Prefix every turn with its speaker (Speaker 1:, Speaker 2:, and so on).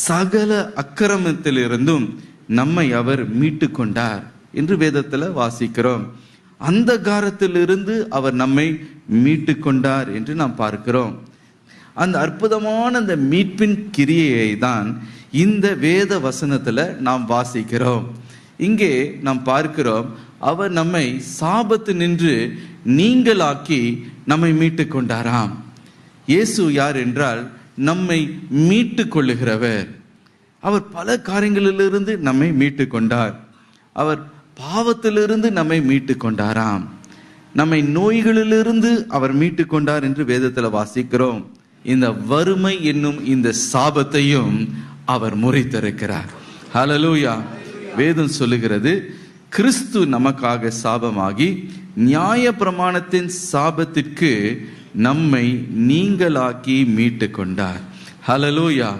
Speaker 1: சகல அக்கிரமத்திலிருந்தும் நம்மை அவர் மீட்டு கொண்டார் என்று வேதத்துல வாசிக்கிறோம். அந்தகாரத்திலிருந்து அவர் நம்மை மீட்டு கொண்டார் என்று நாம் பார்க்கிறோம். அந்த அற்புதமான அந்த மீட்பின் கிரியையை தான் இந்த வேத வசனத்துல நாம் வாசிக்கிறோம். இங்கே நாம் பார்க்கிறோம், அவர் நம்மை சாபத்து நின்று நீங்களாக்கி நம்மை மீட்டு கொண்டாராம். இயேசு யார் என்றால் நம்மை மீட்டு கொள்ளுகிறவர். அவர் பல காரியங்களிலிருந்து நம்மை மீட்டு கொண்டார். அவர் பாவத்திலிருந்து நம்மை மீட்டு கொண்டாராம். நம்மை நோய்களிலிருந்து அவர் மீட்டு கொண்டார் என்று வேதத்தில் வாசிக்கிறோம். இந்த வறுமை என்னும் இந்த சாபத்தையும் அவர் முறித்திருக்கிறார். ஹல்லேலூயா. வேதம் சொல்லுகிறது, கிறிஸ்து நமக்காக சாபமாகி நியாய பிரமாணத்தின் சாபத்திற்கு நம்மை நீங்களாக்கி மீட்டு கொண்டார். ஹல்லேலூயா.